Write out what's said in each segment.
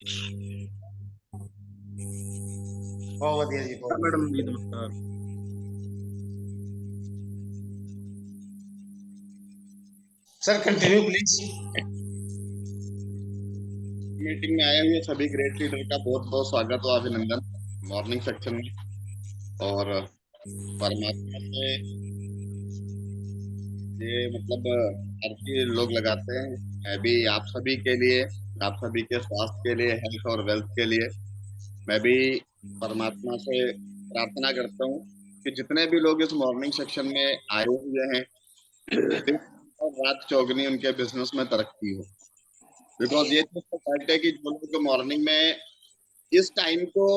बहुत बढ़िया जी, बहुत मैडम जी बढ़िया। नमस्कार। Sir continue please. मीटिंग में आए हुए सभी ग्रेट लीडर का बहुत बहुत स्वागत और अभिनंदन मॉर्निंग सेक्शन में। और परमात्मा से ये मतलब आरती लोग लगाते हैं। मैं भी आप सभी के लिए, आप सभी के स्वास्थ्य के लिए, हेल्थ और वेल्थ के लिए मैं भी परमात्मा से प्रार्थना करता हूँ कि जितने भी लोग इस मॉर्निंग सेक्शन में आए हुए हैं, दिन और रात चौगनी उनके बिजनेस में तरक्की हो। बिकॉज ये चीज तो फैक्ट है कि जो लोग मॉर्निंग में इस टाइम को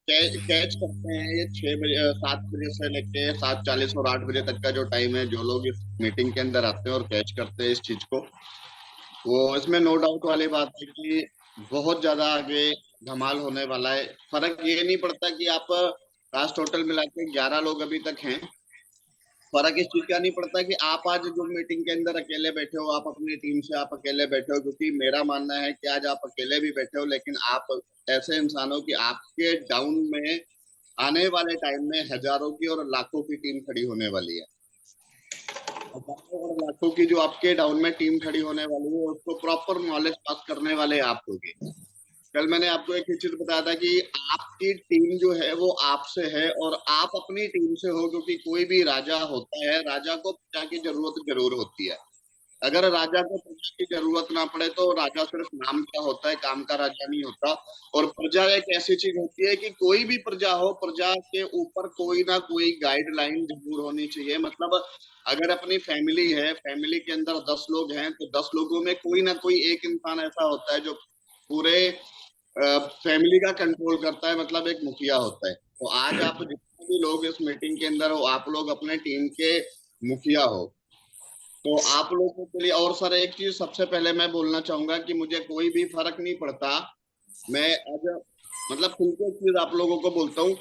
कैच करते हैं, ये 6 बजे 7 बजे से लेके 7:40 और 8 बजे तक का जो टाइम है, जो लोग इस मीटिंग के अंदर आते हैं और कैच करते हैं इस चीज को, वो इसमें नो डाउट वाली बात है कि बहुत ज्यादा आगे धमाल होने वाला है। फर्क ये नहीं पड़ता कि आप लास्ट टोटल मिला के 11 लोग अभी तक हैं। फर्क इस चीज का नहीं पड़ता कि आप आज जो मीटिंग के अंदर अकेले बैठे हो, आप अपनी टीम से आप अकेले बैठे हो, क्योंकि मेरा मानना है कि आज आप अकेले भी बैठे हो, लेकिन आप ऐसे इंसान हो कि आपके डाउन में आने वाले टाइम में हजारों की और लाखों की टीम खड़ी होने वाली है। हजारों और लाखों की जो आपके डाउन में टीम खड़ी होने वाली है, उसको प्रॉपर नॉलेज पास करने वाले आप होगे। कल मैंने आपको एक ही चीज बताया था कि आपकी टीम जो है वो आपसे है और आप अपनी टीम से हो, क्योंकि कोई भी राजा होता है, राजा को प्रजा की जरूरत जरूर होती है। अगर राजा को प्रजा की जरूरत ना पड़े तो राजा सिर्फ नाम का होता है, काम का राजा नहीं होता। और प्रजा एक ऐसी चीज होती है कि कोई भी प्रजा हो, प्रजा के ऊपर कोई ना कोई गाइडलाइन जरूर होनी चाहिए। मतलब अगर अपनी फैमिली है, फैमिली के अंदर 10 लोग हैं, तो 10 लोगों में कोई ना कोई एक इंसान ऐसा होता है जो पूरे फैमिली का कंट्रोल करता है, मतलब एक मुखिया होता है। तो आज आप जितने भी लोग इस मीटिंग के अंदर हो, आप लोग अपने टीम के मुखिया हो। तो आप लोगों के लिए, और सर एक चीज सबसे पहले मैं बोलना चाहूंगा कि मुझे कोई भी फर्क नहीं पड़ता। मैं आज मतलब खुल के एक चीज आप लोगों को बोलता हूँ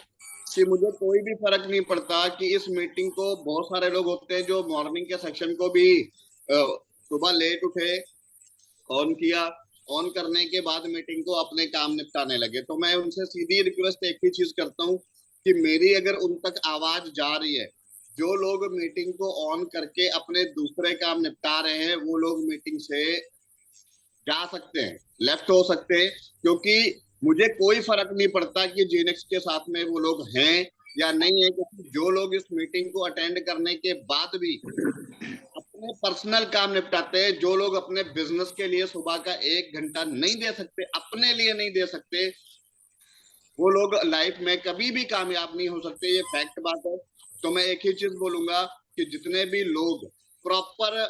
कि मुझे कोई भी फर्क नहीं पड़ता कि इस मीटिंग को, बहुत सारे लोग होते हैं जो मॉर्निंग के सेक्शन को भी सुबह लेट उठे, ऑन किया, ऑन करने के बाद मीटिंग को अपने काम निपटाने लगे। तो मैं उनसे सीधी रिक्वेस्ट एक ही चीज करता हूँ कि मेरी अगर उन तक आवाज जा रही है, जो लोग मीटिंग को ऑन करके अपने दूसरे काम निपटा रहे हैं, वो लोग मीटिंग से जा सकते हैं, लेफ्ट हो सकते हैं। क्योंकि मुझे कोई फर्क नहीं पड़ता कि जीनेक्स के साथ में वो लोग हैं या नहीं है, क्योंकि जो लोग इस मीटिंग को अटेंड करने के बाद भी अपने पर्सनल काम निपटाते हैं, जो लोग अपने बिजनेस के लिए सुबह का 1 घंटा नहीं दे सकते, अपने लिए नहीं दे सकते, वो लोग लाइफ में कभी भी कामयाब नहीं हो सकते। ये फैक्ट बात है। तो मैं एक ही चीज बोलूंगा कि जितने भी लोग प्रॉपर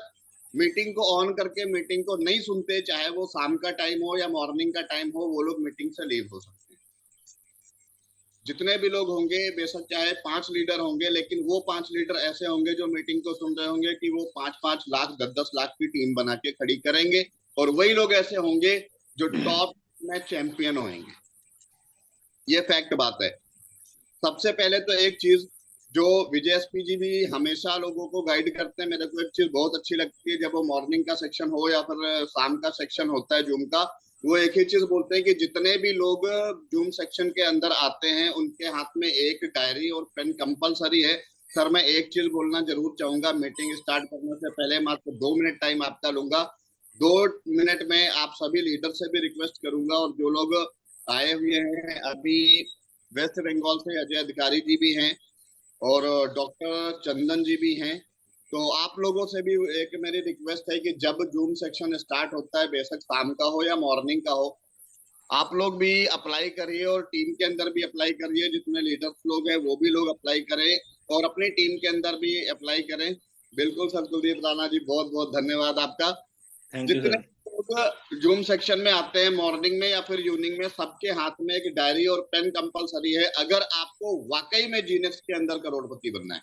मीटिंग को ऑन करके मीटिंग को नहीं सुनते, चाहे वो शाम का टाइम हो या मॉर्निंग का टाइम हो, वो लोग मीटिंग से लीव हो सकते हैं। जितने भी लोग होंगे, बेशक चाहे 5 लीडर होंगे, लेकिन वो 5 लीडर ऐसे होंगे जो मीटिंग को सुन रहे होंगे कि वो 5-5 लाख 10-10 लाख की टीम बना के खड़ी करेंगे। और वही लोग ऐसे होंगे जो टॉप में चैंपियन होंगे। ये फैक्ट बात है। सबसे पहले तो एक चीज जो विजय एसपी जी भी हमेशा लोगों को गाइड करते हैं, मेरे को एक चीज बहुत अच्छी लगती है, जब वो मॉर्निंग का सेक्शन हो या फिर शाम का सेक्शन होता है जूम का, वो एक ही चीज बोलते हैं कि जितने भी लोग जूम सेक्शन के अंदर आते हैं उनके हाथ में एक डायरी और पेन कंपलसरी है। सर मैं एक चीज बोलना जरूर चाहूंगा, मीटिंग स्टार्ट करने से पहले मात्र 2 मिनट टाइम आपका लूंगा। 2 मिनट में आप सभी लीडर से भी रिक्वेस्ट करूंगा, और जो लोग आए हुए हैं अभी वेस्ट बंगाल से, अजय अधिकारी जी भी हैं और डॉक्टर चंदन जी भी हैं। तो आप लोगों से भी एक मेरी रिक्वेस्ट है कि जब जूम सेक्शन स्टार्ट होता है, बेशक शाम का हो या मॉर्निंग का हो, आप लोग भी अप्लाई करिए और टीम के अंदर भी अप्लाई करिए। जितने लीडर्स लोग हैं वो भी लोग अप्लाई करें और अपनी टीम के अंदर भी अप्लाई करें। बिल्कुल सर, कुलदीप राणा जी बहुत बहुत धन्यवाद आपका। थैंक यू जितने सर। लोग जूम सेक्शन में आते हैं मॉर्निंग में या फिर इवनिंग में, सबके हाथ में एक डायरी और पेन कंपलसरी है, अगर आपको वाकई में जीनेक्स के अंदर करोड़पति बनना है।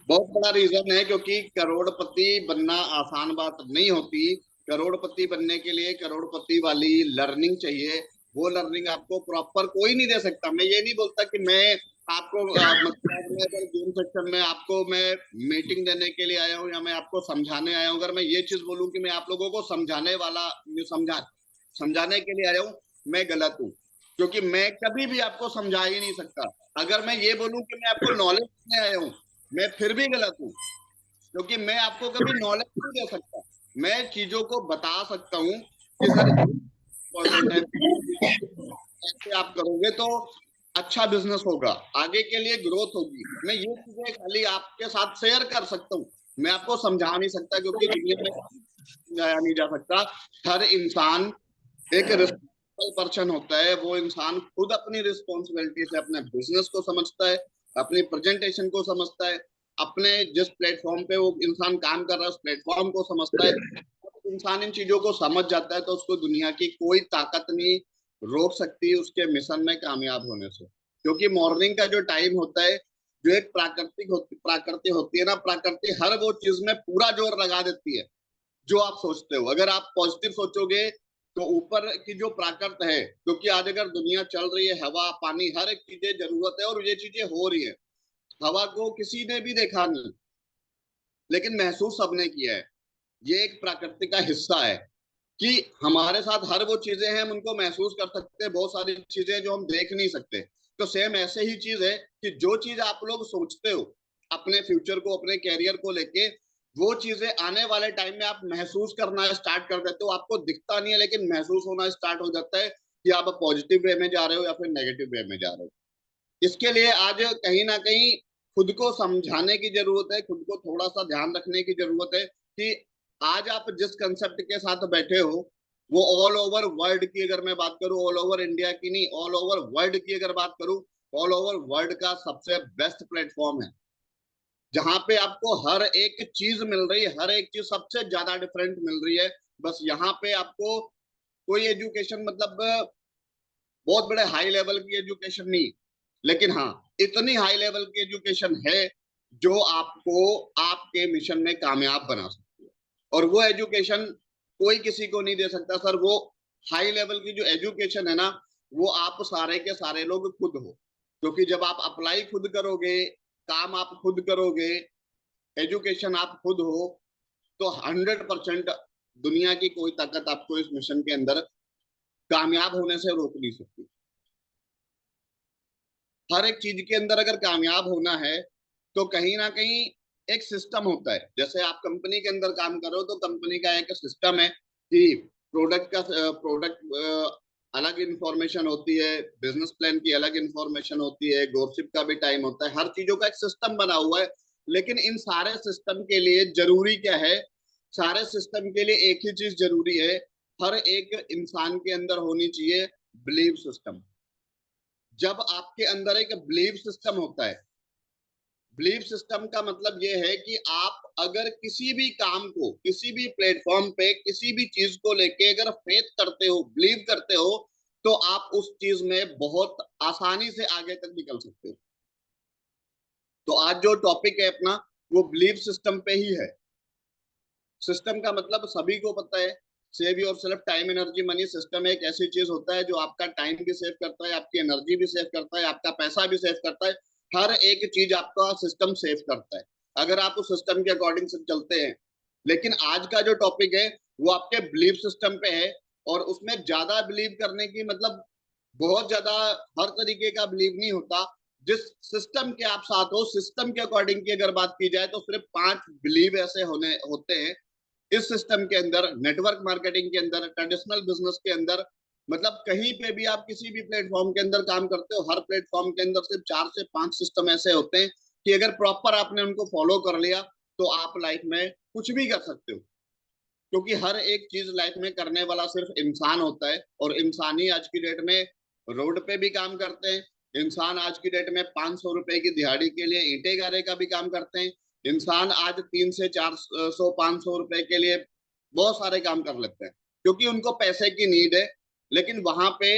बहुत बड़ा रीजन है, क्योंकि करोड़पति बनना आसान बात नहीं होती। करोड़पति बनने के लिए करोड़पति वाली लर्निंग चाहिए। वो लर्निंग आपको प्रॉपर कोई नहीं दे सकता। मैं ये नहीं बोलता कि मैं आपको मतलब मैं अगर जूम सेक्शन में आपको मैं मीटिंग देने के लिए आया हूँ या मैं आपको समझाने आया हूँ, अगर मैं ये चीज बोलूँ कि मैं आप लोगों को समझाने वाला समझा समझाने के लिए आया हूँ, मैं गलत हूँ, क्योंकि मैं कभी भी आपको समझा ही नहीं सकता। अगर मैं ये बोलूं कि मैं आपको नॉलेज देने आया हूँ, मैं फिर भी गलत हूँ, क्योंकि मैं आपको कभी नॉलेज नहीं दे सकता। मैं चीजों को बता सकता हूँ कि सर इम्पोर्टेंट है, ऐसे आप करोगे तो अच्छा बिजनेस होगा, आगे के लिए ग्रोथ होगी। मैं ये चीजें खाली आपके साथ शेयर कर सकता हूँ, मैं आपको समझा नहीं सकता, क्योंकि दुनिया में समझाया नहीं जा सकता। हर इंसान एक रिस्पॉन्सिबल पर्सन होता है, वो इंसान खुद अपनी रिस्पॉन्सिबिलिटी से अपने बिजनेस को समझता है, अपनी प्रेजेंटेशन को समझता है, अपने जिस प्लेटफॉर्म पे वो इंसान काम कर रहा है उस प्लेटफॉर्म को समझता है। इंसान इन चीजों को समझ जाता है तो उसको दुनिया की कोई ताकत नहीं रोक सकती उसके मिशन में कामयाब होने से। क्योंकि मॉर्निंग का जो टाइम होता है, जो एक प्राकृति होती है ना, प्रकृति हर वो चीज में पूरा जोर लगा देती है जो आप सोचते हो। अगर आप पॉजिटिव सोचोगे तो ऊपर की जो प्राकृत है, क्योंकि आज अगर दुनिया चल रही है, हवा पानी हर एक चीजें जरूरत है और ये चीजें हो रही है। हवा को किसी ने भी देखा नहीं, लेकिन महसूस सबने किया है। ये एक प्रकृति का हिस्सा है कि हमारे साथ हर वो चीजें हैं, हम उनको महसूस कर सकते हैं, बहुत सारी चीजें जो हम देख नहीं सकते। तो सेम ऐसे ही चीज है कि जो चीज आप लोग सोचते हो अपने फ्यूचर को, अपने कैरियर को लेके, वो चीजें आने वाले टाइम में आप महसूस करना स्टार्ट कर देते हो। आपको दिखता नहीं है लेकिन महसूस होना स्टार्ट हो जाता है कि आप पॉजिटिव वे में जा रहे हो या फिर नेगेटिव वे में जा रहे हो। इसके लिए आज कहीं ना कहीं खुद को समझाने की जरूरत है, खुद को थोड़ा सा ध्यान रखने की जरूरत है कि आज आप जिस कंसेप्ट के साथ बैठे हो वो ऑल ओवर वर्ल्ड की, अगर मैं बात करूं ऑल ओवर इंडिया की नहीं, ऑल ओवर वर्ल्ड की अगर बात करूं, ऑल ओवर वर्ल्ड का सबसे बेस्ट प्लेटफॉर्म है, जहां पे आपको हर एक चीज मिल रही है, हर एक चीज सबसे ज्यादा डिफरेंट मिल रही है। बस यहाँ पे आपको कोई एजुकेशन मतलब बहुत बड़े हाई लेवल की एजुकेशन नहीं, लेकिन हाँ इतनी हाई लेवल की एजुकेशन है जो आपको आपके मिशन में कामयाब बना सकती है। और वो एजुकेशन कोई किसी को नहीं दे सकता सर। वो हाई लेवल की जो एजुकेशन है ना, वो आप सारे के सारे लोग खुद हो, क्योंकि जब आप अप्लाई खुद करोगे, काम आप खुद करोगे, एजुकेशन आप खुद हो, तो 100% दुनिया की कोई ताकत आपको इस मिशन के अंदर कामयाब होने से रोक नहीं सकती। हर एक चीज के अंदर अगर कामयाब होना है तो कहीं ना कहीं एक सिस्टम होता है। जैसे आप कंपनी के अंदर काम कर रहे हो तो कंपनी का एक सिस्टम है कि प्रोडक्ट अलग इंफॉर्मेशन होती है, बिजनेस प्लान की अलग इंफॉर्मेशन होती है, गॉसिप का भी टाइम होता है, हर चीजों का एक सिस्टम बना हुआ है। लेकिन इन सारे सिस्टम के लिए जरूरी क्या है? सारे सिस्टम के लिए एक ही चीज जरूरी है, हर एक इंसान के अंदर होनी चाहिए बिलीव सिस्टम। जब आपके अंदर एक बिलीव सिस्टम होता है, बिलीव सिस्टम का मतलब ये है कि आप अगर किसी भी काम को, किसी भी प्लेटफॉर्म पे, किसी भी चीज को लेके अगर फेथ करते हो, बिलीव करते हो, तो आप उस चीज में बहुत आसानी से आगे तक निकल सकते हो। तो आज जो टॉपिक है अपना, वो बिलीव सिस्टम पे ही है। सिस्टम का मतलब सभी को पता है, save your self time energy money. System एक ऐसी चीज होता है जो आपका टाइम भी सेव करता है, आपकी एनर्जी भी सेव करता है, आपका पैसा भी सेव करता है, हर एक चीज आपका सिस्टम सेव करता है अगर आप उस सिस्टम के अकॉर्डिंग से चलते हैं। लेकिन आज का जो टॉपिक है वो आपके बिलीव सिस्टम पे है, और उसमें ज्यादा बिलीव करने की मतलब बहुत ज्यादा हर तरीके का बिलीव नहीं होता। जिस सिस्टम के आप साथ हो, सिस्टम के अकॉर्डिंग की अगर बात की जाए तो सिर्फ 5 बिलीव ऐसे होने होते हैं इस सिस्टम के अंदर, नेटवर्क मार्केटिंग के अंदर, ट्रेडिशनल बिजनेस के अंदर। मतलब कहीं पे भी आप किसी भी प्लेटफॉर्म के अंदर काम करते हो, हर प्लेटफॉर्म के अंदर सिर्फ 4 से 5 सिस्टम ऐसे होते हैं कि अगर प्रॉपर आपने उनको फॉलो कर लिया तो आप लाइफ में कुछ भी कर सकते हो। क्योंकि हर एक चीज लाइफ में करने वाला सिर्फ इंसान होता है, और इंसान ही आज की डेट में रोड पे भी काम करते हैं। इंसान आज की डेट में 500 रुपए की दिहाड़ी के लिए ईंटे गारे का भी काम करते हैं। इंसान आज 300 से 400 500 रुपए के लिए बहुत सारे काम कर लेते हैं, क्योंकि उनको पैसे की नीड है। लेकिन वहां पे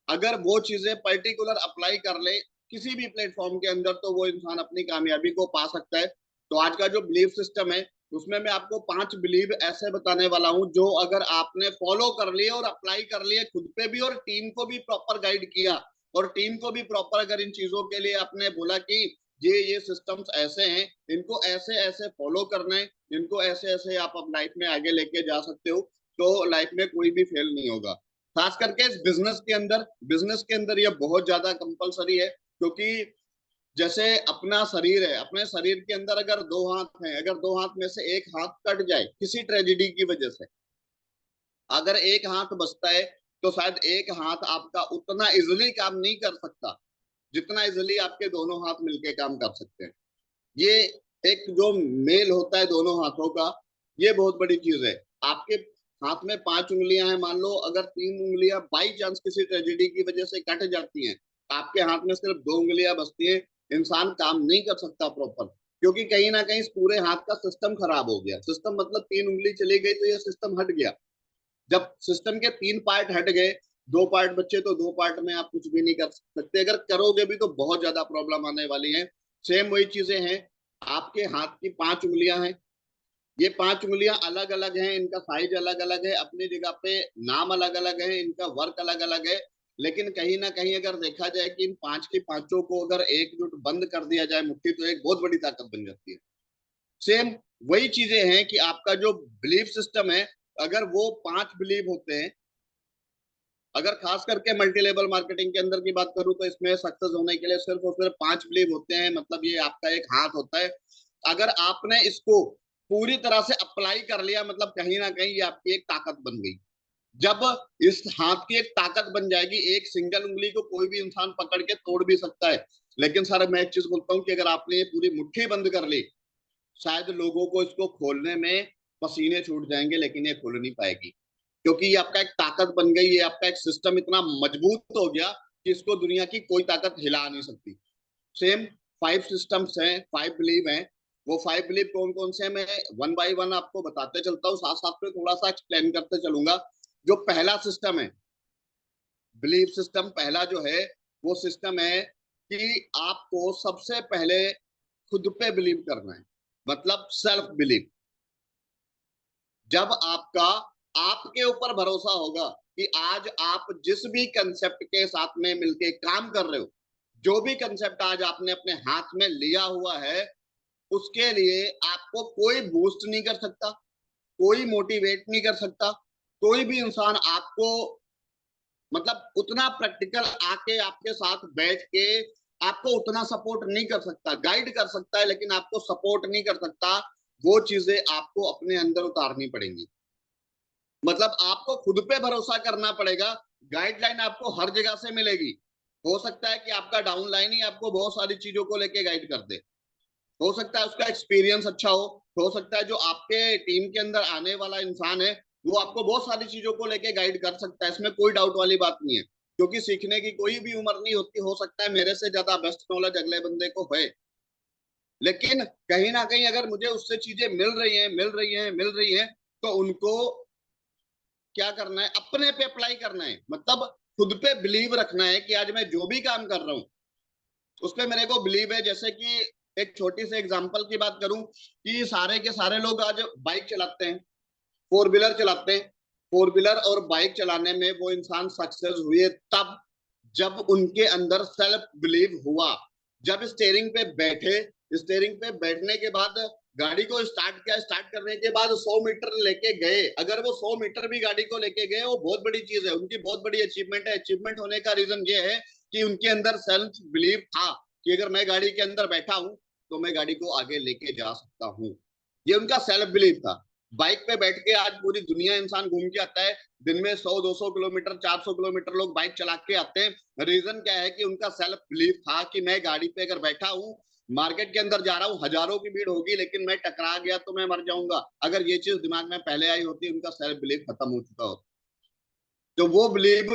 अगर वो चीजें पर्टिकुलर अप्लाई कर ले किसी भी प्लेटफॉर्म के अंदर, तो वो इंसान अपनी कामयाबी को पा सकता है। तो आज का जो बिलीफ सिस्टम है उसमें मैं आपको 5 बिलीव ऐसे बताने वाला हूं जो अगर आपने फॉलो कर लिए और अप्लाई कर लिए खुद पे भी, और टीम को भी प्रॉपर गाइड किया, और टीम को भी प्रॉपर अगर इन चीजों के लिए आपने बोला कि ये सिस्टम्स ऐसे हैं, इनको ऐसे ऐसे फॉलो करना है, इनको ऐसे ऐसे आप अब लाइफ में आगे लेके जा सकते हो, तो लाइफ में कोई भी फेल नहीं होगा। खास करके इस बिजनेस के अंदर ये बहुत ज्यादा कंपलसरी है, क्योंकि जैसे अपना शरीर है, अपने शरीर के अंदर अगर दो हाथ हैं, अगर दो हाथ में से एक हाथ कट जाए किसी ट्रेजेडी की वजह से, अगर एक हाथ बचता है तो शायद एक हाथ आपका उतना इजिली काम नहीं कर सकता जितना इजिली आपके दोनों हाथ मिलके काम कर सकते हैं। ये एक जो मेल होता है दोनों हाथों का, ये बहुत बड़ी चीज है। आपके हाथ में 5 उंगलियां हैं, मान लो अगर 3 उंगलियां बाई चांस किसी ट्रेजेडी की वजह से कट जाती हैं, आपके हाथ में सिर्फ 2 उंगलियां बचती हैं, इंसान काम नहीं कर सकता प्रॉपर, क्योंकि कहीं ना कहीं इस पूरे हाथ का सिस्टम खराब हो गया। सिस्टम मतलब 3 उंगली चली गई तो ये सिस्टम हट गया। जब सिस्टम के 3 पार्ट हट गए, 2 पार्ट बच्चे, तो 2 पार्ट में आप कुछ भी नहीं कर सकते, अगर करोगे भी तो बहुत ज्यादा प्रॉब्लम आने वाली है। सेम वही चीजें हैं, आपके हाथ की 5 उंगलियां हैं, ये 5 उंगलियां अलग अलग हैं, इनका साइज अलग अलग है, अपनी जगह पे नाम अलग अलग है, इनका वर्क अलग अलग है, लेकिन कहीं ना कहीं अगर देखा जाए कि इन 5 की पांचों को अगर एकजुट बंद कर दिया जाए मुट्ठी, तो एक बहुत बड़ी ताकत बन जाती है। सेम वही चीजें हैं कि आपका जो बिलीफ सिस्टम है, अगर वो 5 बिलीव होते हैं, अगर खास करके मल्टी लेवल मार्केटिंग के अंदर की बात करूं तो इसमें सक्सेस होने के लिए सिर्फ और सिर्फ 5 बिलीव होते हैं, मतलब ये आपका एक हाथ होता है। अगर आपने इसको पूरी तरह से अप्लाई कर लिया, मतलब कहीं ना कहीं ये आपकी एक ताकत बन गई। जब इस हाथ की एक ताकत बन जाएगी, एक सिंगल उंगली को कोई भी इंसान पकड़ के तोड़ भी सकता है, लेकिन सर मैं एक चीज बोलता हूँ कि अगर आपने ये पूरी मुट्ठी बंद कर ली, शायद लोगों को इसको खोलने में पसीने छूट जाएंगे, लेकिन ये खुल नहीं पाएगी, क्योंकि ये आपका एक ताकत बन गई, ये आपका एक सिस्टम इतना मजबूत हो गया कि इसको दुनिया की कोई ताकत हिला नहीं सकती। सेम 5 सिस्टम्स हैं, 5 बिलीव हैं। वो 5 बिलीव कौन कौन से हैं, मैं वन बाय वन आपको बताते चलता हूँ, साथ साथ में थोड़ा सा एक्सप्लेन करते चलूंगा। जो पहला सिस्टम है, बिलीव सिस्टम पहला जो है, वो सिस्टम है कि आपको सबसे पहले खुद पे बिलीव करना है, मतलब सेल्फ बिलीव। जब आपका आपके ऊपर भरोसा होगा कि आज आप जिस भी कंसेप्ट के साथ में मिलके काम कर रहे हो, जो भी कंसेप्ट आज आपने अपने हाथ में लिया हुआ है, उसके लिए आपको कोई बूस्ट नहीं कर सकता, कोई मोटिवेट नहीं कर सकता, कोई भी इंसान आपको मतलब उतना प्रैक्टिकल आके आपके साथ बैठ के आपको उतना सपोर्ट नहीं कर सकता। गाइड कर सकता है लेकिन आपको सपोर्ट नहीं कर सकता। वो चीजें आपको अपने अंदर उतारनी पड़ेंगी, मतलब आपको खुद पे भरोसा करना पड़ेगा। गाइडलाइन आपको हर जगह से मिलेगी। हो सकता है कि आपका डाउन लाइन ही आपको बहुत सारी चीजों को लेके गाइड कर दे, हो सकता है उसका एक्सपीरियंस अच्छा हो सकता है जो आपके टीम के अंदर आने वाला इंसान है वो आपको बहुत सारी चीजों को लेके गाइड कर सकता है, इसमें कोई डाउट वाली बात नहीं है, क्योंकि सीखने की कोई भी उम्र नहीं होती। हो सकता है मेरे से ज्यादा बेस्ट नॉलेज अगले बंदे को है, लेकिन कहीं ना कहीं अगर मुझे उससे चीजें मिल रही हैं, तो उनको क्या करना है, अपने पे अप्लाई करना है, मतलब खुद पे बिलीव रखना है कि आज मैं जो भी काम कर रहा हूँ उस पर मेरे को बिलीव है। जैसे कि एक छोटी सी एग्जांपल की बात करूं कि सारे के सारे लोग आज बाइक चलाते हैं, 4 व्हीलर चलाते हैं। 4 व्हीलर और बाइक चलाने में वो इंसान सक्सेस हुए तब जब उनके अंदर सेल्फ बिलीव हुआ। जब स्टेयरिंग पे बैठे, स्टेयरिंग पे बैठने के बाद गाड़ी को स्टार्ट किया, स्टार्ट करने के बाद 100 मीटर लेके गए, अगर वो 100 मीटर भी गाड़ी को लेके गए वो बहुत बड़ी चीज है, उनकी बहुत बड़ी अचीवमेंट है। अचीवमेंट होने का रीजन ये है कि उनके अंदर सेल्फ बिलीव था कि अगर मैं गाड़ी के अंदर बैठा हूं तो मैं गाड़ी को आगे लेके जा सकता हूं। ये उनका सेल्फ बिलीव था। बाइक पे बैठ के आज पूरी दुनिया इंसान घूम के आता है, दिन में 100-200 किलोमीटर 400 किलोमीटर लोग बाइक चला के आते हैं। रीजन क्या है कि उनका सेल्फ बिलीव था कि मैं गाड़ी पे अगर बैठा हूं, मार्केट के अंदर जा रहा हूं, हजारों की भीड़ होगी लेकिन मैं टकरा गया तो मैं मर जाऊंगा। अगर ये चीज दिमाग में पहले आई होती, उनका सेल्फ बिलीव खत्म हो चुका होता। तो वो बिलीव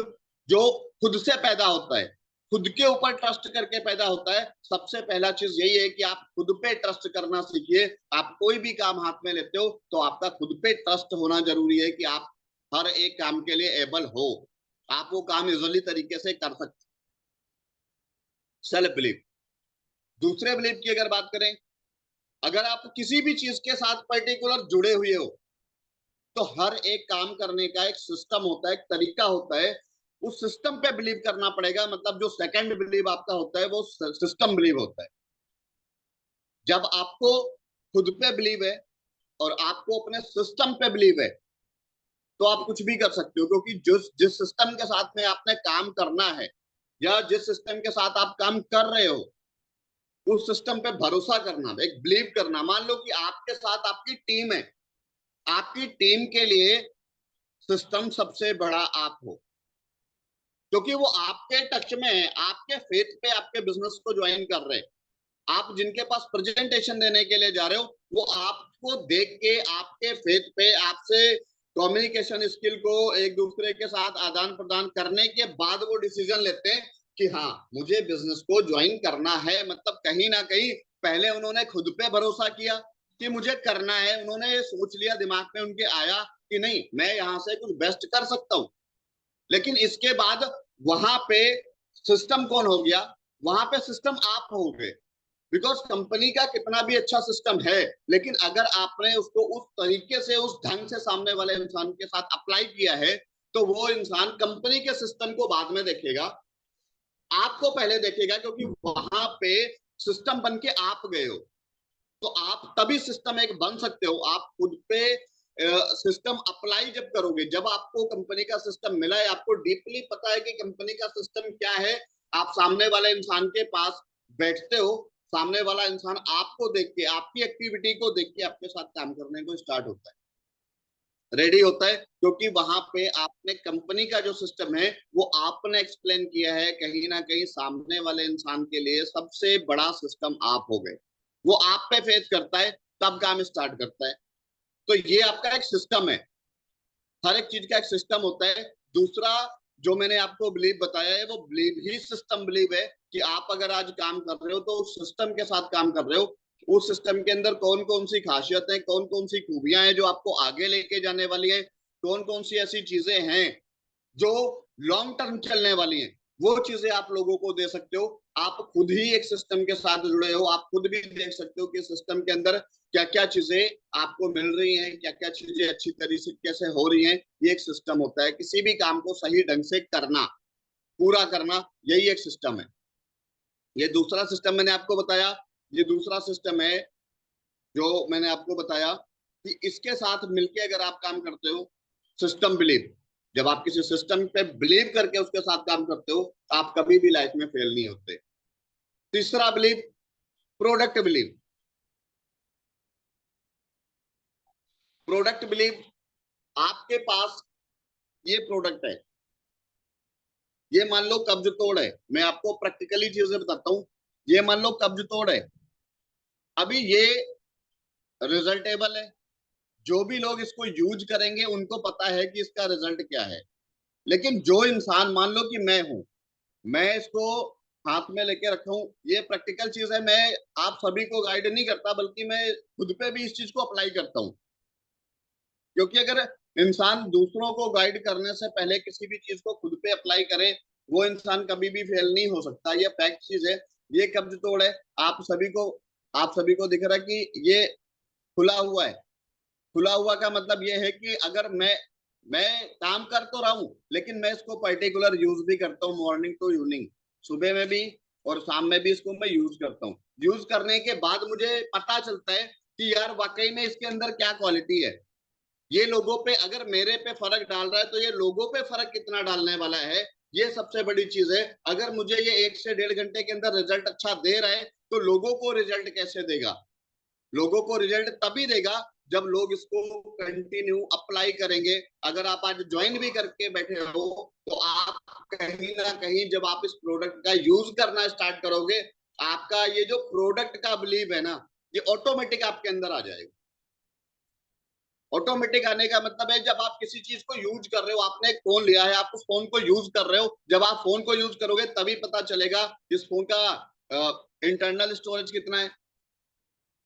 जो खुद से पैदा होता है, खुद के ऊपर ट्रस्ट करके पैदा होता है। सबसे पहला चीज यही है कि आप खुद पे ट्रस्ट करना सीखिए। आप कोई भी काम हाथ में लेते हो तो आपका खुद पे ट्रस्ट होना जरूरी है कि आप हर एक काम के लिए एबल हो, आप वो काम इजिली तरीके से कर सकते। Self believe. दूसरे बिलीव की अगर बात करें, अगर आप किसी भी चीज के साथ पर्टिकुलर जुड़े हुए हो तो हर एक काम करने का एक सिस्टम होता है, एक तरीका होता है, उस सिस्टम पे बिलीव करना पड़ेगा। मतलब जो सेकंड बिलीव आपका होता है वो सिस्टम बिलीव होता है। जब आपको खुद पे बिलीव है और आपको अपने सिस्टम पे बिलीव है, तो आप कुछ भी कर सकते हो, क्योंकि जिस सिस्टम के साथ में आपने काम करना है या जिस सिस्टम के साथ आप काम कर रहे हो, उस सिस्टम पे भरोसा करना, एक बिलीव करना। मान लो कि आपके साथ आपकी टीम है, आपकी टीम के लिए सिस्टम सबसे बड़ा आप हो, क्योंकि वो आपके टच में है, आपके फेथ पे आपके बिजनेस को ज्वाइन कर रहे हैं। आप जिनके पास प्रेजेंटेशन देने के लिए जा रहे हो, वो आपको देख के, आपके फेथ पे, आपसे कम्युनिकेशन स्किल को एक दूसरे के साथ आदान प्रदान करने के बाद वो डिसीजन लेते हैं कि हाँ, मुझे बिजनेस को ज्वाइन करना है। मतलब कहीं ना कहीं पहले उन्होंने खुद पे भरोसा किया कि मुझे करना है, उन्होंने सोच लिया, दिमाग में उनके आया कि नहीं, मैं यहाँ से कुछ बेस्ट कर सकता हूँ। लेकिन इसके बाद वहां पे सिस्टम कौन हो गया? वहां पे सिस्टम आप हो गए। बिकॉज कंपनी का कितना भी अच्छा सिस्टम है, लेकिन अगर आपने उसको उस तरीके से, उस ढंग से सामने वाले इंसान के साथ अप्लाई किया है, तो वो इंसान कंपनी के सिस्टम को बाद में देखेगा, आपको पहले देखेगा, क्योंकि वहां पे सिस्टम बन के आप गए हो। तो आप तभी सिस्टम एक बन सकते हो। आप खुद पे सिस्टम अप्लाई जब करोगे, जब आपको कंपनी का सिस्टम मिला है, आपको डीपली पता है कि कंपनी का सिस्टम क्या है, आप सामने वाले इंसान के पास बैठते हो, सामने वाला इंसान आपको देख के, आपकी एक्टिविटी को देख के आपके साथ काम करने को स्टार्ट होता है, रेडी होता है, क्योंकि वहां पे आपने कंपनी का जो सिस्टम है वो आपने एक्सप्लेन किया है। कहीं ना कहीं सामने वाले इंसान के लिए सबसे बड़ा सिस्टम आप हो गए। वो आप पे फेस करता है, तब काम स्टार्ट करता है। तो ये आपका एक सिस्टम है, हर एक चीज का एक सिस्टम होता है। दूसरा जो मैंने आपको बिलीव बताया है, वो बिलीव ही सिस्टम बिलीव है कि आप अगर आज काम कर रहे हो तो उस सिस्टम के साथ काम कर रहे हो। उस सिस्टम के अंदर कौन कौन सी खासियत है, कौन कौन सी खूबियां हैं जो आपको आगे लेके जाने वाली है, कौन कौन सी ऐसी चीजें हैं जो लॉन्ग टर्म चलने वाली हैं, वो चीजें आप लोगों को दे सकते हो। आप खुद ही एक सिस्टम के साथ जुड़े हो, आप खुद भी देख सकते हो कि सिस्टम के अंदर क्या क्या चीजें आपको मिल रही हैं, क्या क्या चीजें अच्छी तरीके से हो रही हैं। ये एक सिस्टम होता है, किसी भी काम को सही ढंग से करना, पूरा करना, यही एक सिस्टम है। ये दूसरा सिस्टम मैंने आपको बताया, ये दूसरा सिस्टम है जो मैंने आपको बताया कि इसके साथ मिलके अगर आप काम करते हो, सिस्टम बिलीव, जब आप किसी सिस्टम पे बिलीव करके उसके साथ काम करते हो, आप कभी भी लाइफ में फेल नहीं होते। तीसरा believe, product believe. Product believe, आपके पास ये प्रोडक्ट है, ये मान लो कब्ज तोड़ है, मैं आपको प्रैक्टिकली चीजें बताता हूँ। ये मान लो कब्ज तोड़ है, अभी ये रिजल्टेबल है, जो भी लोग इसको यूज करेंगे उनको पता है कि इसका रिजल्ट क्या है। लेकिन जो इंसान, मान लो कि मैं हूं, मैं इसको हाथ में लेके रखा हूं, ये प्रैक्टिकल चीज है, मैं आप सभी को गाइड नहीं करता, बल्कि मैं खुद पे भी इस चीज को अप्लाई करता हूँ। क्योंकि अगर इंसान दूसरों को गाइड करने से पहले किसी भी चीज को खुद पे अप्लाई करे, वो इंसान कभी भी फेल नहीं हो सकता। ये फैक्ट चीज है। ये कब्ज तोड़ है, आप सभी को दिख रहा है कि ये खुला हुआ है। खुला हुआ का मतलब ये है कि अगर मैं काम कर तो रहा हूं, लेकिन मैं इसको पर्टिकुलर यूज भी करता हूँ, मॉर्निंग टू इवनिंग, सुबह में भी और शाम में भी इसको मैं यूज करता हूँ। यूज करने के बाद मुझे पता चलता है कि यार वाकई में इसके अंदर क्या क्वालिटी है। ये लोगों पे, अगर मेरे पे फर्क डाल रहा है, तो ये लोगों पे फर्क कितना डालने वाला है, ये सबसे बड़ी चीज है। अगर मुझे ये 1 से 1.5 घंटे के अंदर रिजल्ट अच्छा दे रहा है, तो लोगों को रिजल्ट कैसे देगा? लोगों को रिजल्ट तभी देगा जब लोग इसको कंटिन्यू अप्लाई करेंगे। अगर आप आज ज्वाइन भी करके बैठे हो, तो आप कहीं ना कहीं जब आप इस प्रोडक्ट का यूज करना स्टार्ट करोगे, आपका ये जो प्रोडक्ट का बिलीव है ना, ये ऑटोमेटिक आपके अंदर आ जाएगा। ऑटोमेटिक आने का मतलब है, जब आप किसी चीज को यूज कर रहे हो, आपने एक फोन लिया है, आप उस फोन को यूज कर रहे हो, जब आप फोन को यूज करोगे तभी पता चलेगा इस फोन का इंटरनल स्टोरेज कितना है,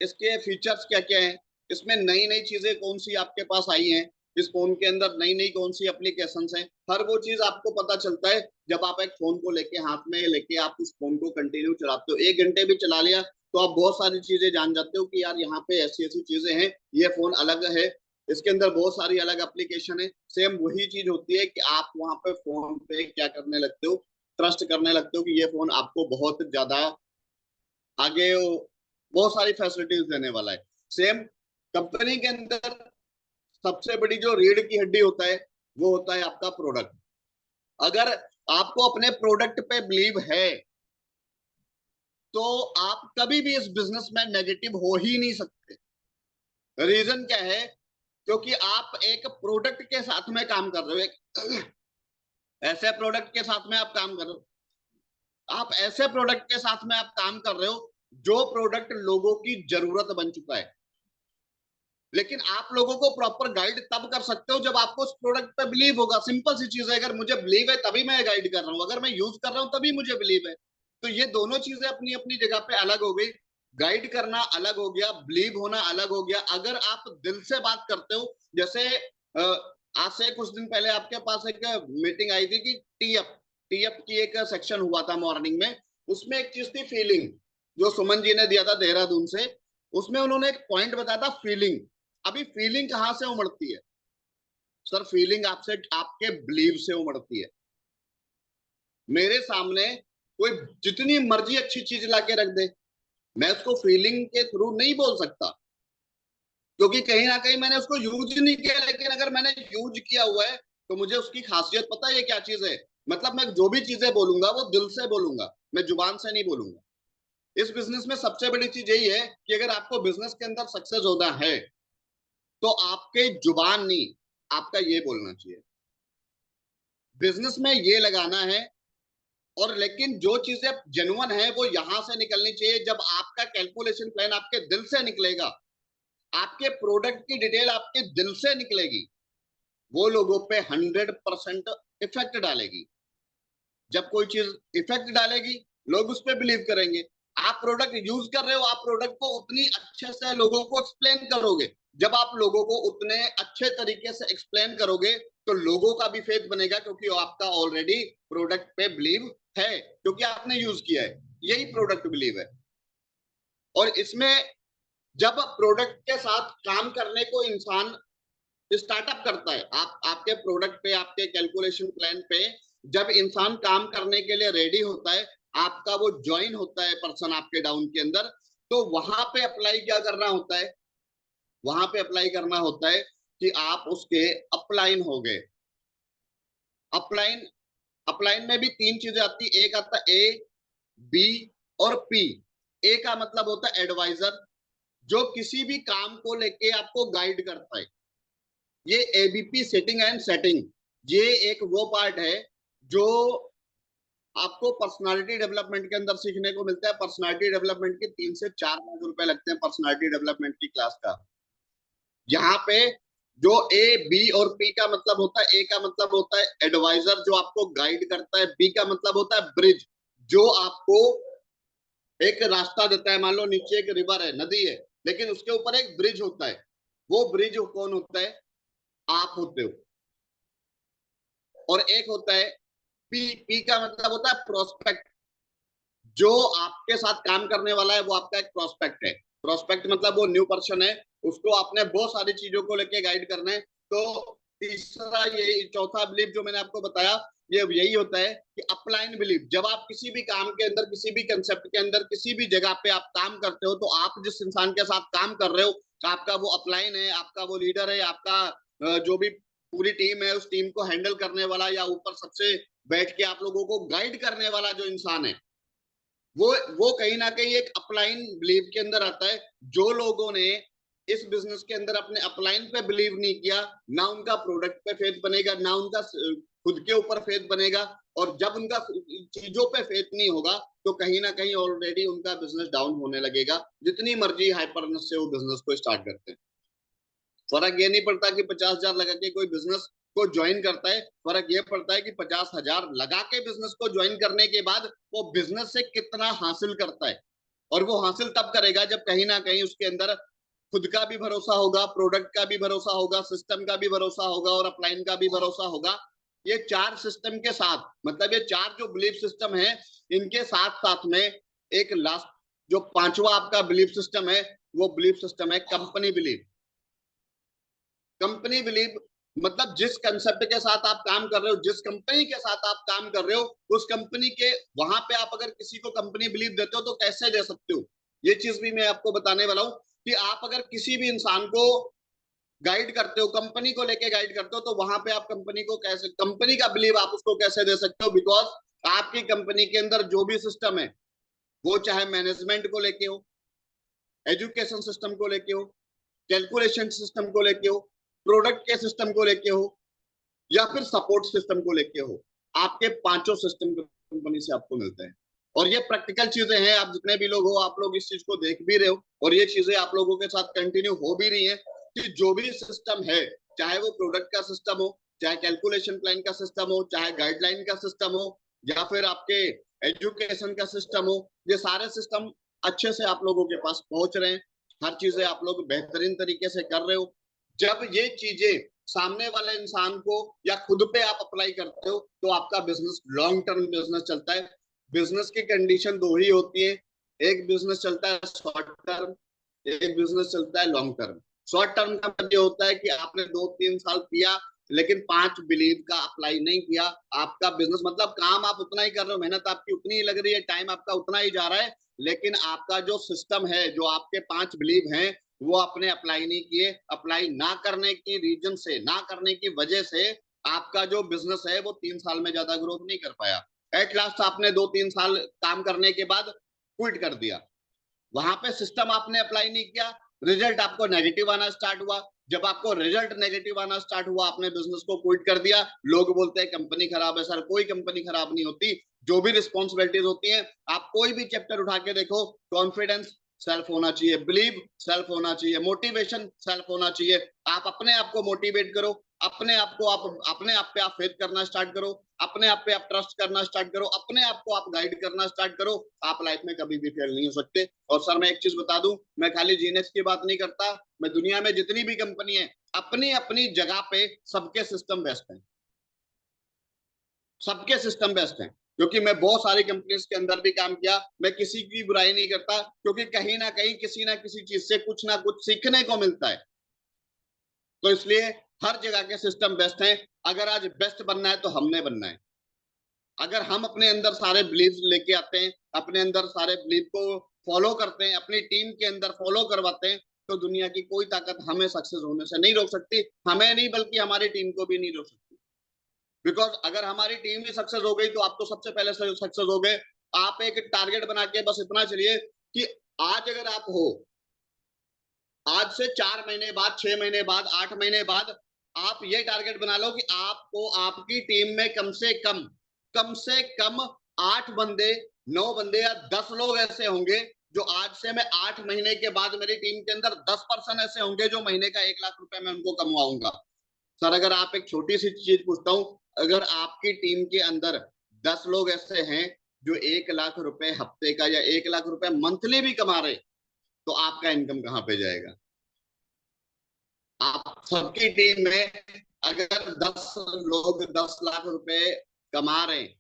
इसके फीचर्स क्या क्या हैं, इसमें नई नई चीजें कौन सी आपके पास आई हैं, इस फोन के अंदर नई नई कौन सी एप्लीकेशन हैं। हर वो चीज आपको पता चलता है जब आप एक फोन को लेके, हाथ में लेके आप उस फोन को कंटिन्यू चलाते हो। 1 घंटे भी चला लिया तो आप बहुत सारी चीजें जान जाते हो कि यार यहाँ पे ऐसी ऐसी चीजें हैं, ये फोन अलग है, इसके अंदर बहुत सारी अलग एप्लीकेशन है। सेम वही चीज होती है कि आप वहां पे फोन पे क्या करने लगते हो, ट्रस्ट करने लगते हो कि ये फोन आपको बहुत ज्यादा आगे बहुत सारी फैसिलिटीज देने वाला है। सेम कंपनी के अंदर सबसे बड़ी जो रीढ़ की हड्डी होता है, वो होता है आपका प्रोडक्ट। अगर आपको अपने प्रोडक्ट पे बिलीव है तो आप कभी भी इस बिजनेस में नेगेटिव हो ही नहीं सकते। रीजन क्या है? क्योंकि आप एक प्रोडक्ट के साथ में काम कर रहे हो, एक ऐसे प्रोडक्ट के साथ में आप काम कर रहे हो, आप ऐसे प्रोडक्ट के साथ में आप काम कर रहे हो जो प्रोडक्ट लोगों की जरूरत बन चुका है। लेकिन आप लोगों को प्रॉपर गाइड तब कर सकते हो जब आपको उस प्रोडक्ट पे बिलीव होगा। सिंपल सी चीज है, अगर मुझे बिलीव है तभी मैं गाइड कर रहा हूं, अगर मैं यूज कर रहा हूं तभी मुझे बिलीव है। तो ये दोनों चीजें अपनी अपनी जगह पे अलग हो गई। गाइड करना अलग हो गया, बिलीव होना अलग हो गया। अगर आप दिल से बात करते हो, जैसे आज से कुछ दिन पहले आपके पास एक मीटिंग आई थी कि टीएफ टीएफ की एक सेक्शन हुआ था मॉर्निंग में। उसमें एक चीज थी फीलिंग, जो सुमन जी ने दिया था देहरादून से। उसमें उन्होंने एक पॉइंट बताया था फीलिंग। अभी फीलिंग कहां से उमड़ती है सर? फीलिंग आपसे आपके बिलीव से उमड़ती है। मेरे सामने कोई जितनी मर्जी अच्छी चीज लाके रख दे, मैं उसको फीलिंग के थ्रू नहीं बोल सकता, क्योंकि कहीं ना कहीं मैंने उसको यूज नहीं किया। लेकिन अगर मैंने यूज किया हुआ है तो मुझे उसकी खासियत पता है ये क्या चीज है। मतलब मैं जो भी चीजें बोलूंगा वो दिल से बोलूंगा, मैं जुबान से नहीं बोलूंगा। इस बिजनेस में सबसे बड़ी चीज यही है कि अगर आपको बिजनेस के अंदर सक्सेस होना है तो आपके जुबान नहीं, आपका ये बोलना चाहिए, बिजनेस में ये लगाना है। और लेकिन जो चीजें जेन्युइन है वो यहां से निकलनी चाहिए। जब आपका कैलकुलेशन प्लान आपके दिल से निकलेगा, आपके प्रोडक्ट की डिटेल आपके दिल से निकलेगी, वो लोगों पे 100% इफेक्ट डालेगी। जब कोई चीज इफेक्ट डालेगी, लोग उस पर बिलीव करेंगे। आप प्रोडक्ट यूज कर रहे हो, आप प्रोडक्ट को उतनी अच्छे से लोगों को एक्सप्लेन करोगे। जब आप लोगों को उतने अच्छे तरीके से एक्सप्लेन करोगे तो लोगों का भी फेथ बनेगा, क्योंकि आपका ऑलरेडी प्रोडक्ट पे बिलीव है, क्योंकि आपने यूज किया है। यही प्रोडक्ट बिलीव है। और इसमें जब प्रोडक्ट के साथ काम करने को इंसान स्टार्टअप करता है, आप आपके प्रोडक्ट पे, आपके कैलकुलेशन प्लान पे जब इंसान काम करने के लिए रेडी होता है, आपका वो ज्वाइन होता है पर्सन आपके डाउन के अंदर, तो वहां पे अप्लाई क्या करना होता है? वहां पे अप्लाई करना होता है कि आप उसके अपलाइन हो गए। अपलाइन अपलाइन में भी तीन चीजें आती है। एक आता है ए, बी और पी। ए का मतलब होता है एडवाइजर, जो किसी भी काम को लेके आपको गाइड करता है। ये एबीपी सेटिंग एंड सेटिंग, ये एक वो पार्ट है जो आपको पर्सनालिटी डेवलपमेंट के अंदर सीखने को मिलता है। पर्सनालिटी डेवलपमेंट के 3 से 4 लाख रुपए लगते हैं पर्सनालिटी डेवलपमेंट की क्लास का। यहाँ पे जो ए, बी और पी का मतलब होता है, ए का मतलब होता है एडवाइजर जो आपको गाइड करता है, बी का मतलब होता है ब्रिज जो आपको एक रास्ता देता है। मान लो नीचे एक रिवर है, नदी है, लेकिन उसके ऊपर एक ब्रिज होता है। वो ब्रिज कौन होता है? आप होते हो। और एक होता है पी, पी का मतलब होता है प्रोस्पेक्ट, जो आपके साथ काम करने वाला है वो आपका एक प्रोस्पेक्ट है। प्रोस्पेक्ट मतलब वो न्यू पर्सन है, उसको आपने बहुत सारी चीजों को लेके गाइड करना है। तो तीसरा, यही चौथा बिलीव जो मैंने आपको बताया, ये यही होता है कि अपलाइन बिलीव। जब आप किसी भी काम के अंदर, किसी भी कंसेप्ट के अंदर, किसी भी जगह पे आप काम करते हो, तो आप जिस इंसान के साथ काम कर रहे हो, आपका वो अपलाइन है, आपका वो लीडर है, आपका जो भी पूरी टीम है, उस टीम को हैंडल करने वाला या ऊपर सबसे बैठ के आप लोगों को गाइड करने वाला जो इंसान है, वो कहीं ना कहीं एक अपलाइन बिलीव के अंदर आता है। जो लोगों ने इस बिजनेस के अंदर अपने अपलाइन पे बिलीव नहीं किया, ना उनका प्रोडक्ट पे फेथ बनेगा, ना उनका खुद के ऊपर फेथ बनेगा। और जब उनका चीजों पे फेथ नहीं होगा तो कहीं ना कहीं ऑलरेडी उनका बिजनेस डाउन होने लगेगा, जितनी मर्जी हाइपरनेस से वो बिजनेस को स्टार्ट करते हैं। फर्क ये नहीं पड़ता कि 50,000 लगा के कोई बिजनेस को ज्वाइन करता है, फर्क ये पड़ता है कि 50,000 लगा के बिजनेस को ज्वाइन करने के बाद वो बिजनेस से कितना हासिल करता है। और वो हासिल तब करेगा जब कहीं ना कहीं उसके अंदर खुद का भी भरोसा होगा, प्रोडक्ट का भी भरोसा होगा, सिस्टम का भी भरोसा होगा और अपलाइन का भी भरोसा होगा। ये चार सिस्टम के साथ, मतलब ये चार जो बिलीफ सिस्टम है, इनके साथ साथ में एक लास्ट जो पांचवा आपका बिलीफ सिस्टम है, वो बिलीफ सिस्टम है कंपनी बिलीफ। कंपनी बिलीव मतलब जिस कंसेप्ट के साथ आप काम कर रहे हो, जिस कंपनी के साथ आप काम कर रहे हो, उस कंपनी के वहां पे आप अगर किसी को कंपनी बिलीव देते हो तो कैसे दे सकते हो, ये चीज भी मैं आपको बताने वाला हूं। कि आप अगर किसी भी इंसान को गाइड करते हो, कंपनी को लेके गाइड करते हो, तो वहां पे आप कंपनी को कैसे, कंपनी का बिलीव आप उसको कैसे दे सकते हो? बिकॉज आपकी कंपनी के अंदर जो भी सिस्टम है, वो चाहे मैनेजमेंट को लेके हो, एजुकेशन सिस्टम को लेके हो, कैलकुलेशन सिस्टम को लेके हो, प्रोडक्ट के सिस्टम को लेके हो, या फिर सपोर्ट सिस्टम को लेके हो, आपके पांचों सिस्टम कंपनी से आपको मिलते हैं। और ये प्रैक्टिकल चीजें हैं, आप जितने भी लोग हो, आप लोग इस चीज को देख भी रहे हो, और ये चीजें आप लोगों के साथ कंटिन्यू हो भी रही है कि जो भी सिस्टम है, चाहे वो प्रोडक्ट का सिस्टम हो, चाहे कैलकुलेशन प्लान का सिस्टम हो, चाहे गाइडलाइन का सिस्टम हो, या फिर आपके एजुकेशन का सिस्टम हो, ये सारे सिस्टम अच्छे से आप लोगों के पास पहुंच रहे हैं। हर चीजें आप लोग बेहतरीन तरीके से कर रहे हो। जब ये चीजें सामने वाले इंसान को या खुद पे आप अप्लाई करते हो, तो आपका बिजनेस लॉन्ग टर्म बिजनेस चलता है। बिजनेस की कंडीशन दो ही होती है, एक बिजनेस चलता है शॉर्ट टर्म, एक बिजनेस चलता है लॉन्ग टर्म। शॉर्ट टर्म का मतलब ये होता है कि आपने 2-3 साल किया, लेकिन 5 बिलीव का अप्लाई नहीं किया, आपका बिजनेस मतलब काम आप उतना ही कर रहे हो, मेहनत आपकी उतनी ही लग रही है, टाइम आपका उतना ही जा रहा है, लेकिन आपका जो सिस्टम है, जो आपके 5 बिलीव हैं, वो आपने अप्लाई नहीं किए। अप्लाई ना करने की रीजन से, ना करने की वजह से आपका जो बिजनेस है वो 3 साल में ज्यादा ग्रोथ नहीं कर पाया। एट लास्ट आपने 2-3 साल काम करने के बाद क्विट कर दिया। वहां पे सिस्टम आपने अप्लाई नहीं किया, रिजल्ट आपको नेगेटिव आना स्टार्ट हुआ। जब आपको रिजल्ट नेगेटिव आना स्टार्ट हुआ, आपने बिजनेस को क्विट कर दिया। लोग बोलते हैं कंपनी खराब है। सर, कोई कंपनी खराब नहीं होती। जो भी रिस्पॉन्सिबिलिटीज होती हैं, आप कोई भी चैप्टर उठा के देखो, कॉन्फिडेंस सेल्फ होना चाहिए, बिलीव सेल्फ होना चाहिए, मोटिवेशन सेल्फ होना चाहिए। आप अपने आप को मोटिवेट करो, अपने आप को आप अपने आप पे आप फेथ करना स्टार्ट करो, अपने आप पे आप ट्रस्ट करना स्टार्ट करो, अपने आप को आप गाइड करना स्टार्ट करो। आप लाइफ में कभी भी फेल नहीं हो सकते। और सर, मैं एक चीज बता दूं, मैं खाली जीनेक्स की बात नहीं करता, मैं दुनिया में जितनी भी कंपनी है, अपनी अपनी जगह पे सबके सिस्टम बेस्ट हैं, सबके सिस्टम बेस्ट हैं। क्योंकि मैं बहुत सारी कंपनीज के अंदर भी काम किया, मैं किसी की बुराई नहीं करता, क्योंकि कहीं ना कहीं किसी ना किसी चीज से कुछ ना कुछ सीखने को मिलता है। तो इसलिए हर जगह के सिस्टम बेस्ट हैं। अगर आज बेस्ट बनना है तो हमने बनना है। अगर हम अपने अंदर सारे बिलीव लेके आते हैं, अपने अंदर सारे बिलीव को फॉलो करते हैं, अपनी टीम के अंदर फॉलो करवाते हैं, तो दुनिया की कोई ताकत हमें सक्सेस होने से नहीं रोक सकती। हमें नहीं, बल्कि हमारी टीम को भी नहीं रोक सकती। बिकॉज अगर हमारी टीम ही सक्सेस हो गई, तो आप तो सबसे पहले सक्सेस हो गए। आप एक टारगेट बना के बस इतना चलिए कि आज अगर आप हो, आज से 4 महीने बाद, 6 महीने बाद, 8 महीने बाद, आप ये टारगेट बना लो कि आपको आपकी टीम में कम से कम 8 बंदे, 9 बंदे या 10 लोग ऐसे होंगे जो आज से मैं 8 महीने के बाद मेरी टीम के अंदर 10% ऐसे होंगे जो महीने का 1 लाख रुपए मैं उनको कमवाऊंगा। सर, अगर आप एक छोटी सी चीज पूछता हूँ, अगर आपकी टीम के अंदर 10 लोग ऐसे हैं जो 1 लाख रुपए हफ्ते का या 1 लाख रुपए मंथली भी कमा रहे, तो आपका इनकम कहाँ पे जाएगा? आप सबकी टीम में अगर 10 लोग 10 लाख रुपए कमा रहे हैं,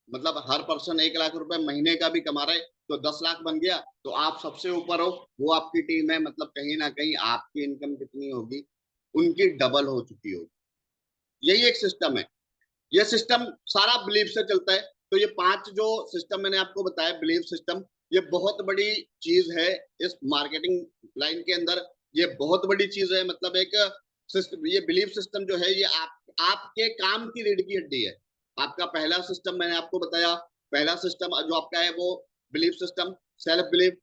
मतलब हर पर्सन 1 लाख रुपए महीने का भी कमा रहे, तो 10 लाख बन गया। तो आप सबसे ऊपर हो, वो आपकी टीम है, मतलब कहीं ना कहीं आपकी इनकम कितनी होगी? उनकी डबल हो चुकी होगी। यही एक सिस्टम है। ये सिस्टम सारा बिलीफ से चलता है। तो ये 5 जो सिस्टम मैंने आपको बताया, बिलीफ सिस्टम, ये बहुत बड़ी चीज है इस मार्केटिंग लाइन के अंदर। ये बहुत बड़ी चीज है, मतलब एक सिस्टम, ये बिलीफ सिस्टम जो है, ये आपके काम की रीढ़ की हड्डी है। आपका पहला सिस्टम मैंने आपको बताया, पहला सिस्टम जो आपका है वो belief system, self belief,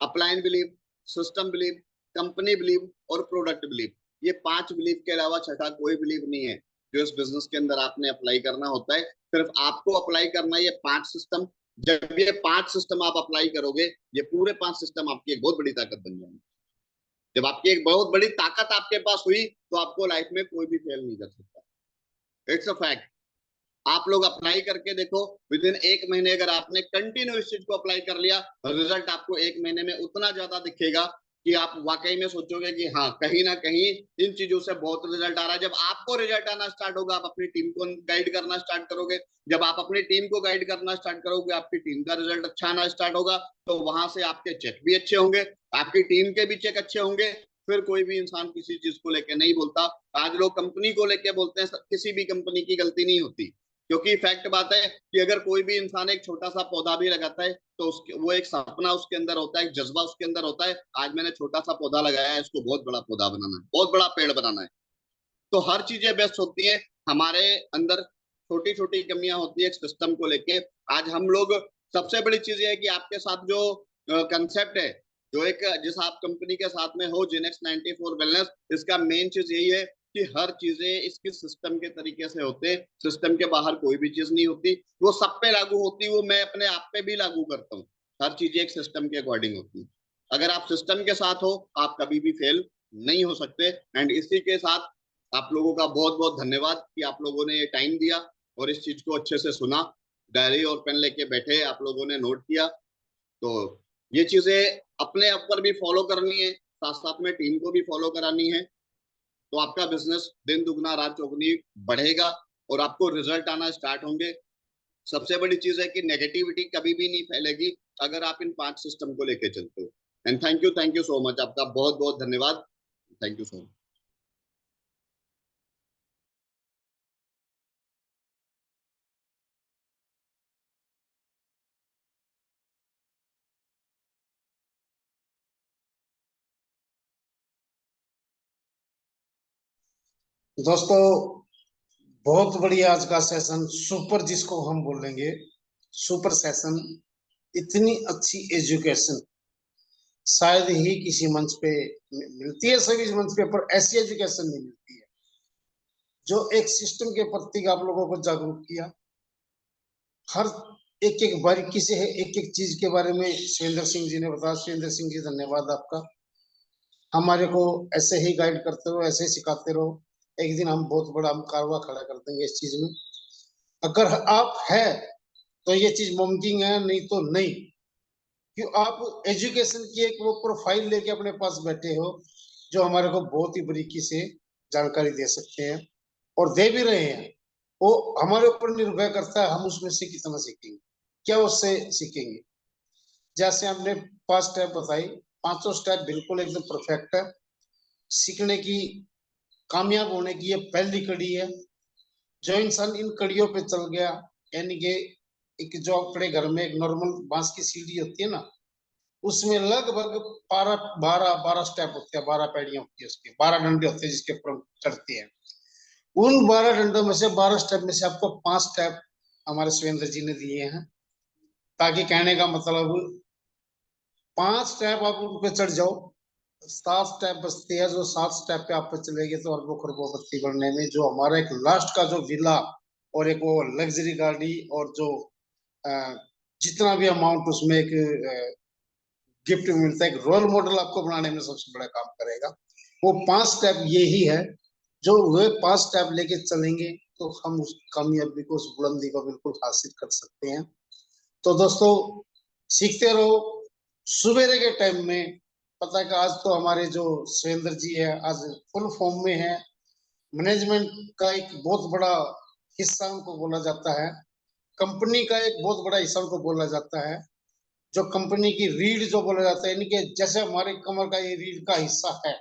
upline belief, system belief, company belief और प्रोडक्ट बिलीफ। ये 5 बिलीफ के अलावा छठा कोई बिलीफ नहीं है जो इस बिजनेस के अंदर आपने अप्लाई करना होता है। सिर्फ आपको अप्लाई करना है ये 5 सिस्टम। जब ये 5 सिस्टम आप अप्लाई करोगे, ये पूरे 5 सिस्टम आपकी एक बहुत बड़ी ताकत बन जाएंगे। जब आपकी एक बहुत बड़ी ताकत आपके पास हुई, तो आपको लाइफ में कोई भी फेल नहीं कर सकता। It's a fact. आप लोग अप्लाई करके देखो, विद इन 1 महीने अगर आपने कंटिन्यू इस चीज को अप्लाई कर लिया, रिजल्ट आपको 1 महीने में उतना ज्यादा दिखेगा कि आप वाकई में सोचोगे कि हाँ, कहीं ना कहीं इन चीजों से बहुत रिजल्ट आ रहा है। जब आपको रिजल्ट आना स्टार्ट होगा, आप अपनी टीम को गाइड करना स्टार्ट करोगे। जब आप अपनी टीम को गाइड करना स्टार्ट करोगे, आपकी टीम का रिजल्ट अच्छा आना स्टार्ट होगा, तो वहां से आपके चेक भी अच्छे होंगे, आपकी टीम के भी चेक अच्छे होंगे। फिर कोई भी इंसान किसी चीज को लेके नहीं बोलता। आज लोग कंपनी को लेके बोलते हैं, किसी भी कंपनी की गलती नहीं होती। क्योंकि फैक्ट बात है कि अगर कोई भी इंसान एक छोटा सा पौधा भी लगाता है तो उसके वो एक सपना उसके अंदर होता है, एक जज्बा उसके अंदर होता है, आज मैंने छोटा सा पौधा लगाया है, इसको बहुत बड़ा पौधा बनाना है, बहुत बड़ा पेड़ बनाना है। तो हर चीजें बेस्ट होती है, हमारे अंदर छोटी छोटी कमियां होती है एक सिस्टम को लेके। आज हम लोग, सबसे बड़ी चीज ये है कि आपके साथ जो कंसेप्ट है, जो एक जिस आप कंपनी के साथ में हो, जिनेक्स 94 वेलनेस, इसका मेन चीज यही है कि हर चीजें इसके सिस्टम के तरीके से होते, सिस्टम के बाहर कोई भी चीज नहीं होती, वो सब पे लागू होती, वो मैं अपने आप पे भी लागू करता हूँ। हर चीज एक सिस्टम के अकॉर्डिंग होती है। अगर आप सिस्टम के साथ हो, आप कभी भी फेल नहीं हो सकते। एंड इसी के साथ आप लोगों का बहुत बहुत धन्यवाद कि आप लोगों ने ये टाइम दिया और इस चीज को अच्छे से सुना, डायरी और पेन लेके बैठे, आप लोगों ने नोट किया। तो ये चीजें अपने ऊपर भी फॉलो करनी है, साथ साथ में टीम को भी फॉलो करानी है। तो आपका बिजनेस दिन दुगना रात चौगुनी बढ़ेगा और आपको रिजल्ट आना स्टार्ट होंगे। सबसे बड़ी चीज है कि नेगेटिविटी कभी भी नहीं फैलेगी अगर आप इन 5 सिस्टम को लेके चलते हो। And thank you so much, आपका बहुत बहुत धन्यवाद। Thank you so much. दोस्तों, बहुत बढ़िया आज का सेशन, सुपर जिसको हम बोलेंगे, सुपर सेशन। इतनी अच्छी एजुकेशन शायद ही किसी मंच पे मिलती है, सभी मंच पे, पर ऐसी एजुकेशन नहीं मिलती है जो एक सिस्टम के प्रति आप लोगों को जागरूक किया। हर एक एक बारीकी से है, एक एक चीज के बारे में सुरेंद्र सिंह जी ने बताया। सुरेंद्र सिंह जी, धन्यवाद आपका। हमारे को ऐसे ही गाइड करते रहो, ऐसे ही सिखाते रहो। एक दिन हम बहुत बड़ा हम कारवा खड़ा कर देंगे इस चीज में। अगर आप है तो ये चीज मुमकिन है, नहीं तो नहीं। क्यों आप एजुकेशन की एक वो प्रोफाइल लेके अपने पास बैठे हो जो हमारे को बहुत ही बारीकी से जानकारी दे सकते हैं और दे भी रहे हैं। वो हमारे ऊपर निर्भर करता है हम उसमें से कितना सीखेंगे, क्या उससे सीखेंगे। जैसे हमने 5 स्टेप बताई, पांचों स्टेप बिल्कुल एकदम परफेक्ट है। सीखने की, कामयाब होने की ये पहली कड़ी है। जो इंसान इन कड़ियों पे चल गया, यानी कि एक जो अपने घर में एक नॉर्मल बांस की सीढ़ी होती है ना, उसमें लगभग 12 स्टेप होते हैं, 12 पैड़ियां होती है, उसके 12 डंडे होते हैं जिसके ऊपर चढ़ते हैं। उन 12 डंडों में से, 12 स्टेप में से आपको 5 स्टेप हमारे सुरेंद्र जी ने दिए हैं, ताकि कहने का मतलब 5 स्टेप आप उन पे चढ़ जाओ, 7 स्टेप बचते हैं। जो 7 स्टेप पे आप चलेंगे तो अरबों खरबों बढ़ने में जो हमारा एक लास्ट का जो विला और एक वो लग्जरी गाड़ी और जो जितना भी अमाउंट उसमें एक गिफ्ट मिलता है, एक रोल मॉडल आपको बनाने में सबसे बड़ा काम करेगा। वो 5 स्टेप यही है। जो वे 5 स्टेप लेके चलेंगे तो हम उस कामयाबी को, उस बुलंदी को बिल्कुल हासिल कर सकते हैं। तो दोस्तों, सीखते रहो। सवेरे के टाइम में पता है कि आज तो हमारे जो सुरेंद्र जी है आज फुल फॉर्म में है। मैनेजमेंट का एक बहुत बड़ा हिस्सा उनको बोला जाता है, कंपनी का एक बहुत बड़ा हिस्सा उनको बोला जाता है। जो कंपनी की रीढ़ जो बोला जाता है, यानी कि जैसे हमारे कमर का ये रीढ़ का हिस्सा है,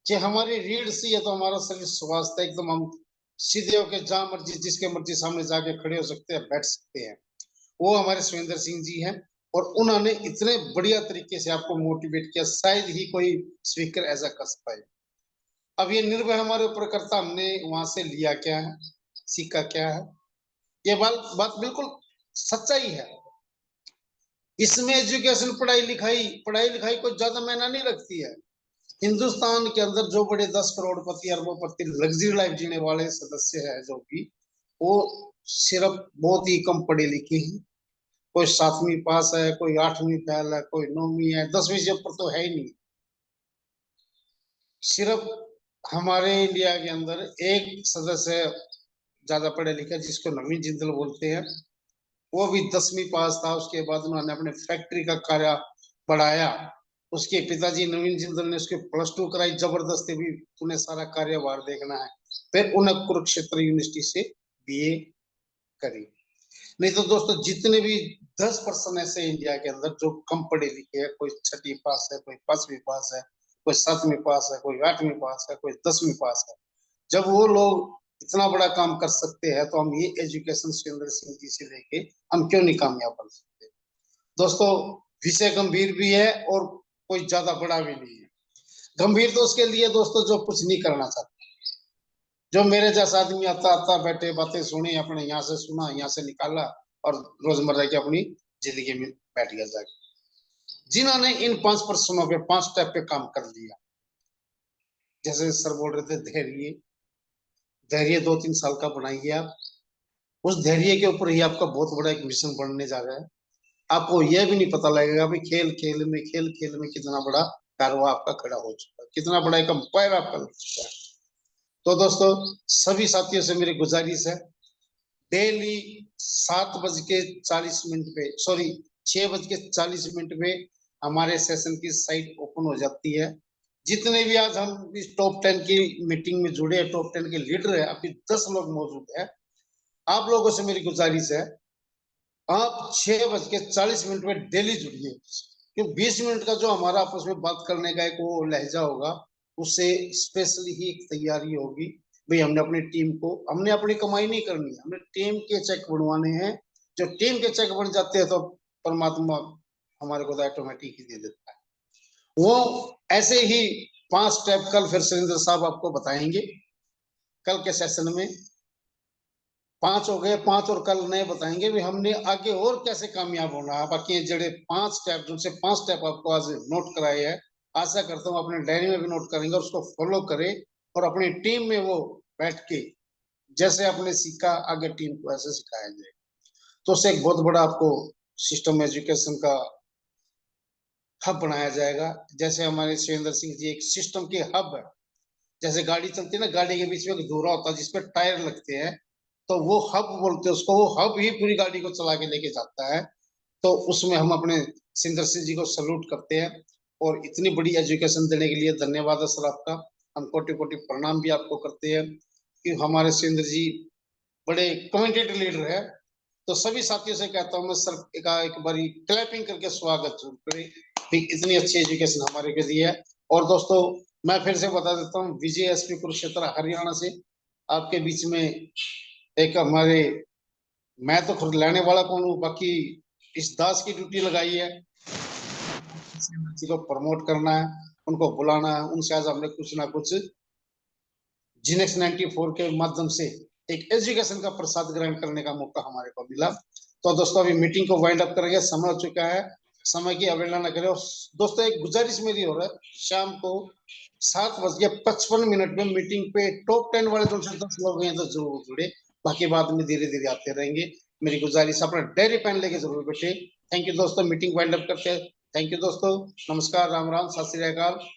कि हमारी रीढ़ से है तो हमारा शरीर स्वास्थ्य एकदम, हम सीधे होकर जहां मर्जी जिसके मर्जी सामने जाके खड़े हो सकते हैं, बैठ सकते हैं। वो हमारे सुरेंद्र सिंह जी हैं और उन्होंने इतने बढ़िया तरीके से आपको मोटिवेट किया, शायद ही कोई स्पीकर ऐसा कर पाए। अब ये निर्भर हमारे ऊपर करता हमने वहां से लिया क्या है, सीखा क्या है। ये बात बात बिल्कुल सच्चाई है। इसमें एजुकेशन, पढ़ाई लिखाई कोई ज्यादा मायना नहीं रखती है। हिंदुस्तान के अंदर जो बड़े 10 करोड़पति अरबोपति लग्जरी लाइफ जीने वाले सदस्य है जो भी, वो सिर्फ बहुत ही कम पढ़े लिखे हैं। कोई 7वीं पास है, कोई 8वीं फेल है, कोई 9वीं है, 10वीं से ऊपर तो है ही नहीं। सिर्फ हमारे इंडिया के अंदर एक सदस्य ज्यादा पढ़े लिखे जिसको नवीन जिंदल बोलते हैं। वो भी 10वीं पास था, उसके बाद उन्होंने अपने फैक्ट्री का कार्य बढ़ाया। उसके पिताजी नवीन जिंदल ने उसके +2 कराई, जबरदस्ती भी उन्हें सारा कार्य बाहर देखना है। फिर उन्हें कुरुक्षेत्र यूनिवर्सिटी से बीए करी। नहीं तो दोस्तों, जितने भी 10% ऐसे इंडिया के अंदर जो कम पढ़े लिखे हैं, कोई 6ठी पास है, कोई 5वीं पास है, कोई 7वीं पास है, कोई 8वीं पास है, कोई 10वीं पास है। जब वो लोग इतना बड़ा काम कर सकते हैं, तो हम ये एजुकेशन सुरेंद्र सिंह जी से लेके हम क्यों नहीं कामयाब बन सकते। दोस्तों, विषय गंभीर भी है और कोई ज्यादा बड़ा भी नहीं है। गंभीर तो उसके लिए दोस्तों जो कुछ नहीं करना चाहता, जो मेरे जैसा आदमी आता आता बैठे बातें सुनी, अपने यहाँ से सुना, यहाँ से निकाला और रोजमर्रा की अपनी जिंदगी में बैठ गया जाके। जिन्होंने इन 5 प्रश्नों पे 5 स्टेप पे काम कर लिया, जैसे सर बोल रहे थे धैर्य, धैर्य 2-3 साल का बनाइए आप। उस धैर्य के ऊपर ही आपका बहुत बड़ा एक मिशन बनने जा रहा है। आपको यह भी नहीं पता लगेगा भाई खेल खेल में कितना बड़ा कारवा आपका खड़ा हो चुका है, कितना बड़ा एक अंपायर आपका लग चुका है। तो दोस्तों, सभी साथियों से मेरी गुजारिश है, डेली 7:40 पे, सॉरी 6:40 पे हमारे सेशन की साइट ओपन हो जाती है। जितने भी आज हम इस टॉप 10 की मीटिंग में जुड़े हैं, टॉप 10 के लीडर है, अभी 10 लोग मौजूद है। आप लोगों से मेरी गुजारिश है, आप 6:40 में डेली जुड़िए, क्योंकि 20 मिनट का जो हमारा आपस में बात करने का एक वो लहजा होगा, उससे स्पेशली ही एक तैयारी होगी। भाई हमने अपनी टीम को, हमने अपनी कमाई नहीं करनी है, हमने टीम के चेक बनवाने हैं। जो टीम के चेक बन जाते हैं तो परमात्मा हमारे को ऑटोमेटिक ही दे देता है। वो ऐसे ही 5 स्टेप कल फिर सुरेंद्र साहब आपको बताएंगे कल के सेशन में। 5 हो गए, 5 और कल नए बताएंगे भी हमने आगे और कैसे कामयाब होना है। बाकी जड़े 5 स्टेप, जिनसे 5 स्टेप आपको आज नोट कराए हैं, आशा करता हूँ अपने डायरी में भी नोट करेंगे और उसको फॉलो करें और अपनी टीम में वो बैठ के जैसे आपने सीखा आगे टीम को ऐसे सिखाया जाए, तो उससे एक बहुत बड़ा आपको सिस्टम एजुकेशन का हब बनाया जाएगा। जैसे हमारे सुरेंद्र सिंह जी एक सिस्टम के हब है। जैसे गाड़ी चलती है ना, गाड़ी के बीच में एक धुरा होता है जिसपे टायर लगते हैं, तो वो हब बोलते हैं उसको। वो हब ही पूरी गाड़ी को चला के लेके जाता है। तो उसमें हम अपने सुरेंद्र सिंह जी को सल्यूट करते हैं और इतनी बड़ी एजुकेशन देने के लिए धन्यवाद है सर आपका। हम कोटि कोटि प्रणाम भी आपको करते हैं कि हमारे सुरेंद्र जी बड़े कमेंटेड लीडर है। तो सभी साथियों से कहता हूँ मैं सर एक बारी क्लैपिंग करके स्वागत जरूर करें, इतनी अच्छी एजुकेशन हमारे के लिए है। और दोस्तों, मैं फिर से बता देता हूँ, विजय एसपी कुरुक्षेत्र हरियाणा से आपके बीच में एक हमारे, मैं तो खुद लेने वाला कौन हूँ, बाकी इस दास की ड्यूटी लगाई है को प्रमोट करना है, उनको बुलाना है। उनसे आज हमने कुछ ना कुछ जिनेक्स 94 के माध्यम से एक एजुकेशन का प्रसाद ग्रहण करने का मौका हमारे को मिला। तो दोस्तों, अभी मीटिंग को वाइंड अप करेंगे, समय हो चुका है, समय की अवहेलना न करें। दोस्तों, एक गुजारिश मेरी हो रहा है, शाम को 7:55 में मीटिंग पे टॉप 10 वाले जो 10 लोग हैं तो जरूर जुड़े, बाकी बाद में धीरे धीरे आते रहेंगे। मेरी गुजारिश, अपना डायरी पेन लेके जरूर बैठे। थैंक यू दोस्तों, मीटिंग वाइंड अप करते हैं। थैंक यू दोस्तों, नमस्कार, राम राम, सत श्री अकाल।